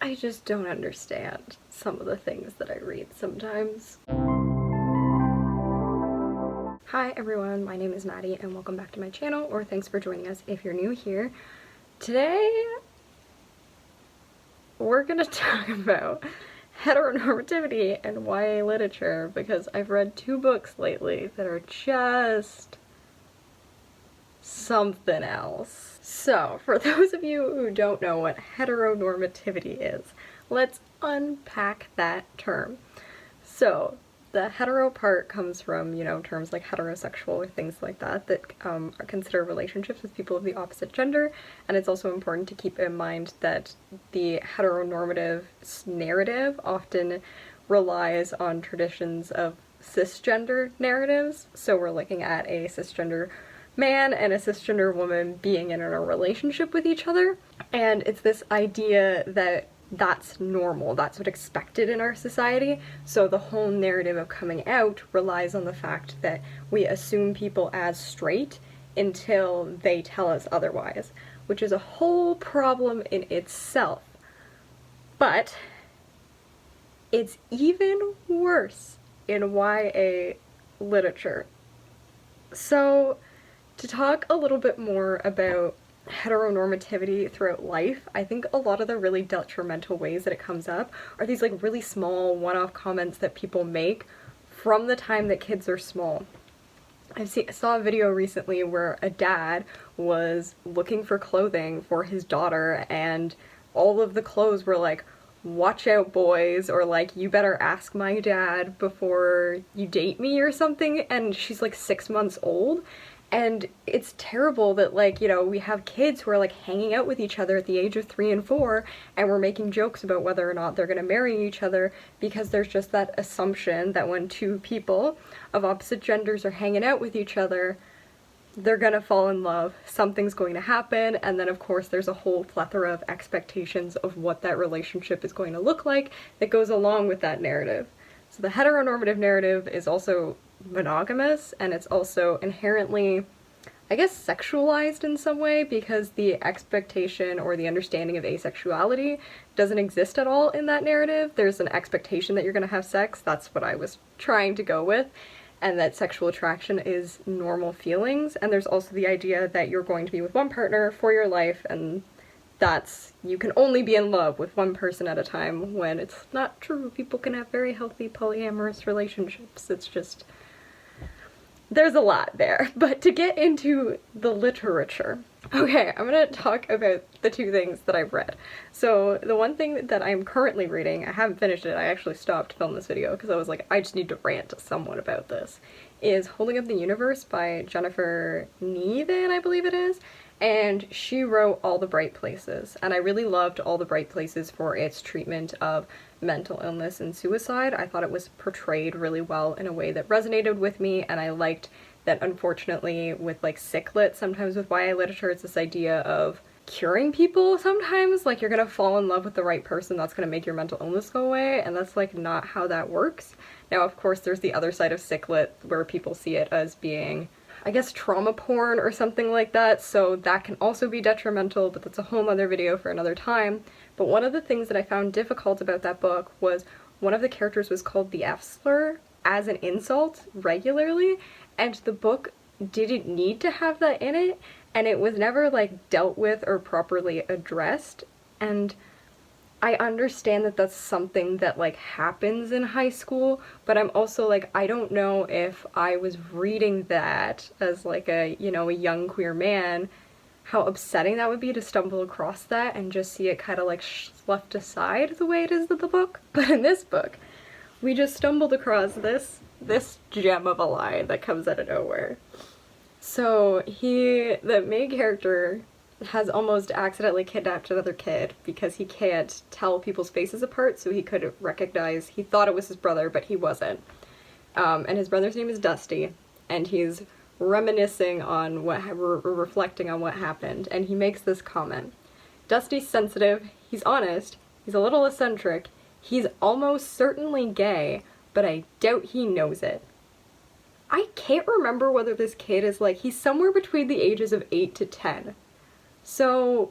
I just don't understand some of the things that I read sometimes. Hi everyone, my name is Maddie and welcome back to my channel, or thanks for joining us if you're new here. Today, we're gonna talk about heteronormativity and YA literature because I've read 2 books lately that are just something else. So, for those of you who don't know what heteronormativity is, let's unpack that term. So, the hetero part comes from, you know, terms like heterosexual or things like that that are considered relationships with people of the opposite gender, and it's also important to keep in mind that the heteronormative narrative often relies on traditions of cisgender narratives. So we're looking at a cisgender man and a cisgender woman being in a relationship with each other, and it's this idea that that's normal, that's what's expected in our society. So the whole narrative of coming out relies on the fact that we assume people as straight until they tell us otherwise, which is a whole problem in itself. But it's even worse in YA literature. So to talk a little bit more about heteronormativity throughout life, I think a lot of the really detrimental ways that it comes up are these like really small one-off comments that people make from the time that kids are small. I saw a video recently where a dad was looking for clothing for his daughter and all of the clothes were like, "Watch out boys," or like, "You better ask my dad before you date me," or something, and she's like 6 months old. And it's terrible that, like, you know, we have kids who are like hanging out with each other at the age of 3 and 4 and we're making jokes about whether or not they're gonna marry each other because there's just that assumption that when 2 people of opposite genders are hanging out with each other, they're gonna fall in love, something's going to happen, and then of course there's a whole plethora of expectations of what that relationship is going to look like that goes along with that narrative. So the heteronormative narrative is also monogamous, and it's also inherently, I guess, sexualized in some way because the expectation or the understanding of asexuality doesn't exist at all in that narrative. There's an expectation that you're gonna have sex, that's what I was trying to go with, and that sexual attraction is normal feelings, and there's also the idea that you're going to be with one partner for your life, and that's, you can only be in love with one person at a time, when it's not true. People can have very healthy polyamorous relationships. It's just, there's a lot there. But to get into the literature, okay, I'm gonna talk about the 2 things that I've read. So the one thing that I'm currently reading, I haven't finished it, I actually stopped filming this video because I was like, I just need to rant somewhat about this, is Holding Up the Universe by Jennifer Nevin, I believe it is. And she wrote All the Bright Places, and I really loved All the Bright Places for its treatment of mental illness and suicide. I thought it was portrayed really well in a way that resonated with me, and I liked that unfortunately with like sick lit, sometimes with YA literature, it's this idea of curing people sometimes, like you're gonna fall in love with the right person that's gonna make your mental illness go away, and that's like not how that works. Now of course there's the other side of sick lit where people see it as being, I guess, trauma porn or something like that, so that can also be detrimental, but that's a whole other video for another time. But one of the things that I found difficult about that book was one of the characters was called the F-slur as an insult regularly, and the book didn't need to have that in it, and it was never like dealt with or properly addressed. And I understand that that's something that like happens in high school, but I'm also like, I don't know if I was reading that as like a, you know, a young queer man, how upsetting that would be to stumble across that and just see it kind of like left aside the way it is in the book. But in this book, we just stumbled across this gem of a line that comes out of nowhere. So the main character has almost accidentally kidnapped another kid because he can't tell people's faces apart, so he could recognize, he thought it was his brother, but he wasn't. And his brother's name is Dusty, and he's reminiscing on reflecting on what happened, and he makes this comment. "Dusty's sensitive, he's honest, he's a little eccentric, he's almost certainly gay, but I doubt he knows it." I can't remember whether this kid is like, he's somewhere between the ages of 8 to 10. So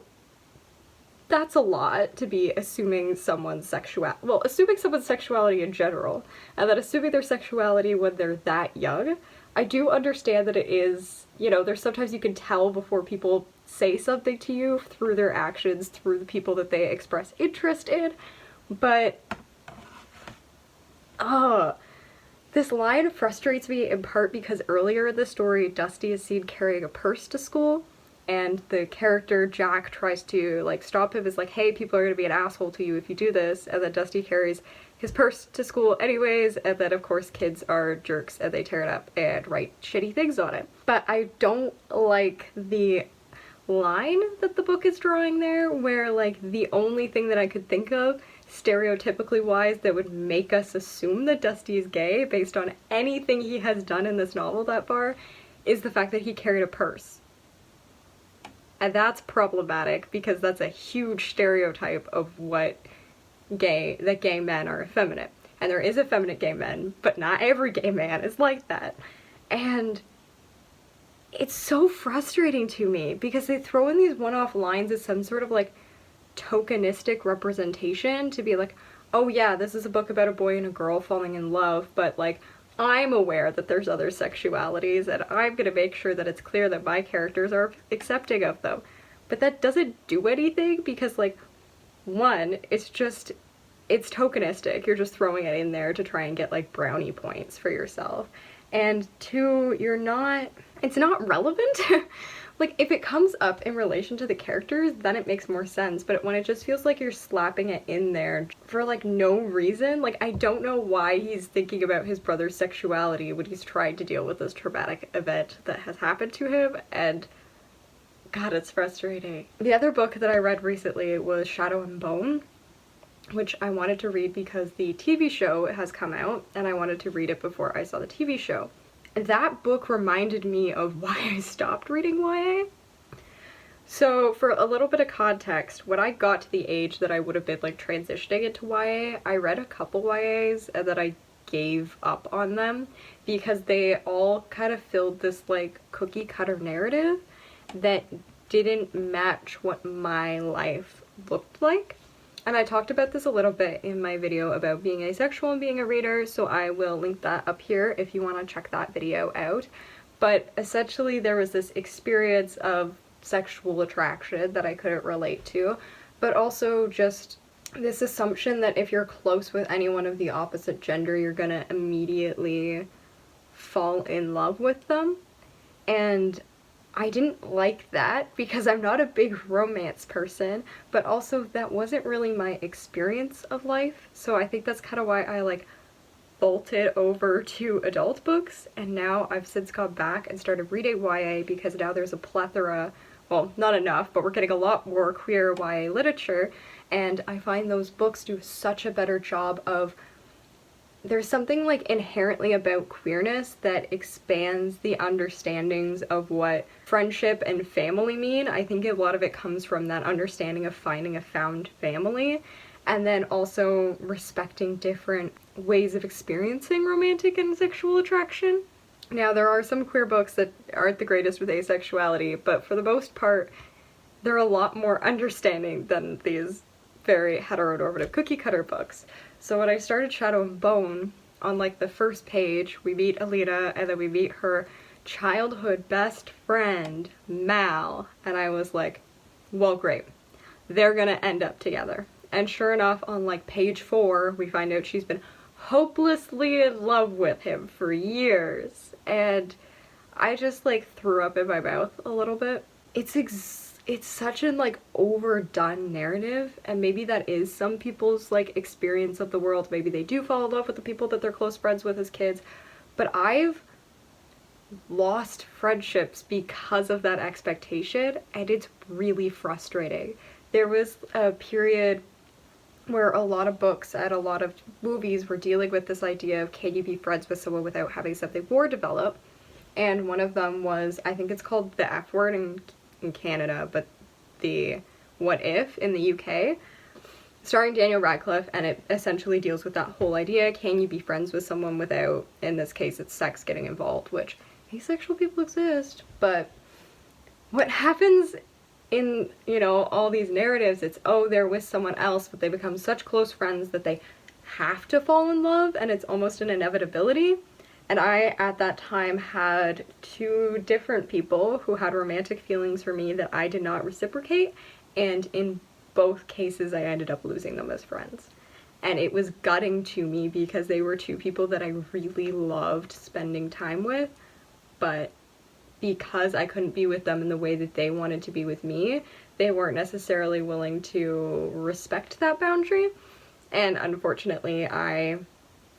that's a lot to be assuming someone's sexuality, well, assuming someone's sexuality in general, and then assuming their sexuality when they're that young. I do understand that it is, you know, there's sometimes you can tell before people say something to you through their actions, through the people that they express interest in, but, this line frustrates me in part because earlier in the story, Dusty is seen carrying a purse to school, and the character Jack tries to like stop him, is like, hey, people are gonna be an asshole to you if you do this, and then Dusty carries his purse to school anyways, and then of course kids are jerks and they tear it up and write shitty things on it. But I don't like the line that the book is drawing there, where like the only thing that I could think of stereotypically wise that would make us assume that Dusty is gay based on anything he has done in this novel that far is the fact that he carried a purse. And that's problematic because that's a huge stereotype of what gay men are effeminate. And there is effeminate gay men, but not every gay man is like that. And it's so frustrating to me because they throw in these one-off lines as some sort of like tokenistic representation to be like, oh yeah, this is a book about a boy and a girl falling in love, but like I'm aware that there's other sexualities and I'm gonna make sure that it's clear that my characters are accepting of them. But that doesn't do anything because like, one, it's tokenistic. You're just throwing it in there to try and get like brownie points for yourself. And two, it's not relevant. Like, if it comes up in relation to the characters, then it makes more sense, but when it just feels like you're slapping it in there for, like, no reason, like, I don't know why he's thinking about his brother's sexuality when he's trying to deal with this traumatic event that has happened to him, and God, it's frustrating. The other book that I read recently was Shadow and Bone, which I wanted to read because the TV show has come out, and I wanted to read it before I saw the TV show. That book reminded me of why I stopped reading YA. So for a little bit of context, when I got to the age that I would have been like transitioning into YA, I read a couple YAs and then I gave up on them because they all kind of filled this like cookie cutter narrative that didn't match what my life looked like. And I talked about this a little bit in my video about being asexual and being a reader, so I will link that up here if you want to check that video out. But essentially there was this experience of sexual attraction that I couldn't relate to, but also just this assumption that if you're close with anyone of the opposite gender, you're gonna immediately fall in love with them. And I didn't like that because I'm not a big romance person, but also that wasn't really my experience of life, so I think that's kind of why I like bolted over to adult books, and now I've since gone back and started reading YA because now there's a plethora, well, not enough, but we're getting a lot more queer YA literature, and I find those books do such a better job of, there's something like inherently about queerness that expands the understandings of what friendship and family mean. I think a lot of it comes from that understanding of finding a found family, and then also respecting different ways of experiencing romantic and sexual attraction. Now, there are some queer books that aren't the greatest with asexuality, but for the most part, they're a lot more understanding than these very heteronormative cookie cutter books. So when I started Shadow and Bone, on like the first page, we meet Alina and then we meet her childhood best friend, Mal, and I was like, well, great. They're gonna end up together. And sure enough, on like page 4, we find out she's been hopelessly in love with him for years. And I just like threw up in my mouth a little bit. It's such an like overdone narrative, and maybe that is some people's like experience of the world. Maybe they do fall in love with the people that they're close friends with as kids, but I've lost friendships because of that expectation, and it's really frustrating. There was a period where a lot of books and a lot of movies were dealing with this idea of, can you be friends with someone without having something more develop? And one of them was, I think it's called The F Word in Canada, but The What If in the UK, starring Daniel Radcliffe, and it essentially deals with that whole idea, can you be friends with someone without, in this case it's sex getting involved, which asexual people exist, but what happens in, you know, all these narratives, it's, oh, they're with someone else, but they become such close friends that they have to fall in love, and it's almost an inevitability. And I, at that time, had two different people who had romantic feelings for me that I did not reciprocate, and in both cases I ended up losing them as friends. And it was gutting to me because they were two people that I really loved spending time with, but because I couldn't be with them in the way that they wanted to be with me, they weren't necessarily willing to respect that boundary. And unfortunately, I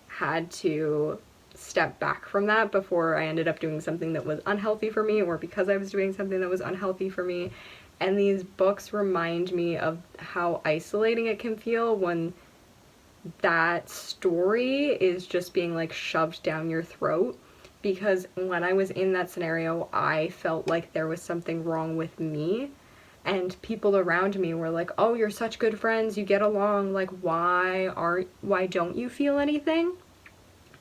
had to step back from that before I ended up doing something that was unhealthy for me, or because I was doing something that was unhealthy for me. And these books remind me of how isolating it can feel when that story is just being like shoved down your throat. Because when I was in that scenario, I felt like there was something wrong with me, and people around me were like, oh, you're such good friends, you get along, like why don't you feel anything?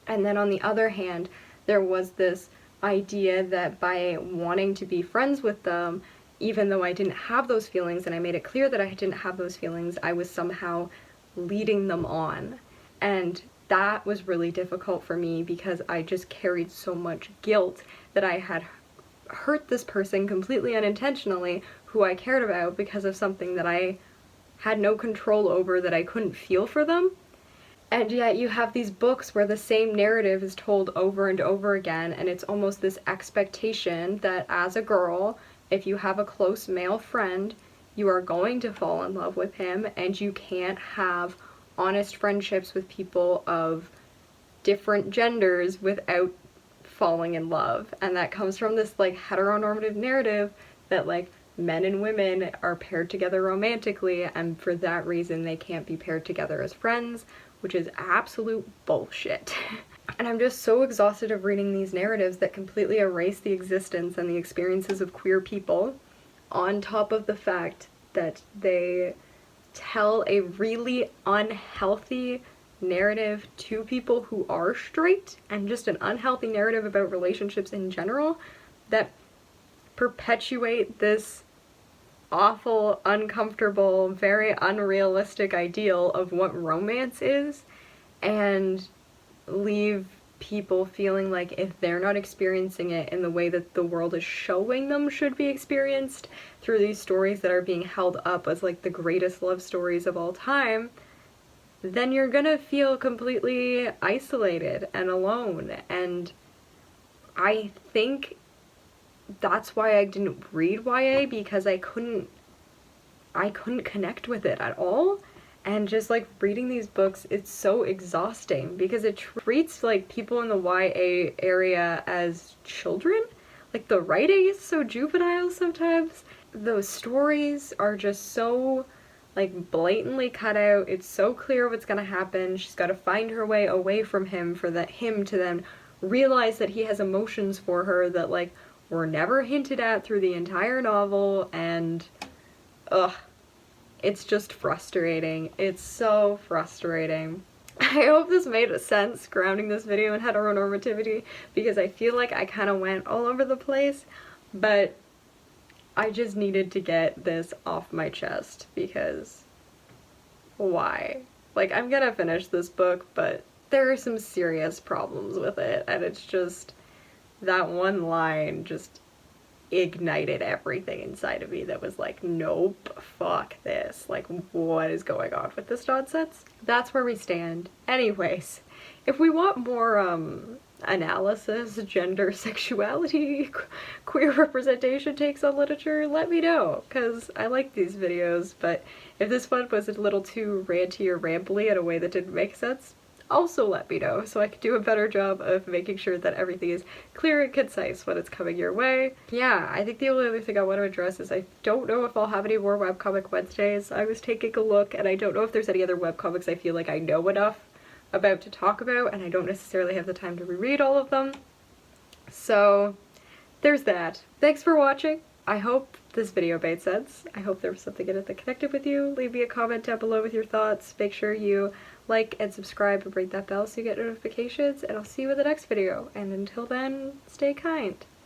And then on the other hand, there was this idea that by wanting to be friends with them, even though I didn't have those feelings, and I made it clear that I didn't have those feelings, I was somehow leading them on. And that was really difficult for me because I just carried so much guilt that I had hurt this person completely unintentionally who I cared about because of something that I had no control over, that I couldn't feel for them. And yet you have these books where the same narrative is told over and over again, and it's almost this expectation that as a girl, if you have a close male friend, you are going to fall in love with him, and you can't have honest friendships with people of different genders without falling in love. And that comes from this like heteronormative narrative that like men and women are paired together romantically, and for that reason they can't be paired together as friends, which is absolute bullshit. And I'm just so exhausted of reading these narratives that completely erase the existence and the experiences of queer people, on top of the fact that they tell a really unhealthy narrative to people who are straight, and just an unhealthy narrative about relationships in general, that perpetuate this awful, uncomfortable, very unrealistic ideal of what romance is, and leave people feeling like if they're not experiencing it in the way that the world is showing them should be experienced through these stories that are being held up as like the greatest love stories of all time, then you're gonna feel completely isolated and alone. And I think that's why I didn't read YA, because I couldn't connect with it at all. And just like reading these books, it's so exhausting because it treats like people in the YA area as children. Like the writing is so juvenile sometimes. Those stories are just so like blatantly cut out. It's so clear what's gonna happen. She's gotta find her way away from him for that him to then realize that he has emotions for her that like were never hinted at through the entire novel. And ugh, it's just frustrating. It's so frustrating. I hope this made sense, grounding this video in heteronormativity, because I feel like I kind of went all over the place, but I just needed to get this off my chest, because why? Like, I'm gonna finish this book, but there are some serious problems with it, and it's just, that one line just ignited everything inside of me that was like, nope, fuck this, like what is going on with this nonsense? That's where we stand. Anyways, if we want more analysis, gender, sexuality, queer representation takes on literature, let me know, because I like these videos. But if this one was a little too ranty or rambly in a way that didn't make sense, also let me know so I can do a better job of making sure that everything is clear and concise when it's coming your way. Yeah, I think the only other thing I want to address is I don't know if I'll have any more webcomic Wednesdays. I was taking a look and I don't know if there's any other webcomics I feel like I know enough about to talk about, and I don't necessarily have the time to reread all of them. So there's that. Thanks for watching. I hope this video made sense. I hope there was something in it that connected with you. Leave me a comment down below with your thoughts. Make sure you like and subscribe and ring that bell so you get notifications, and I'll see you in the next video. And until then, stay kind.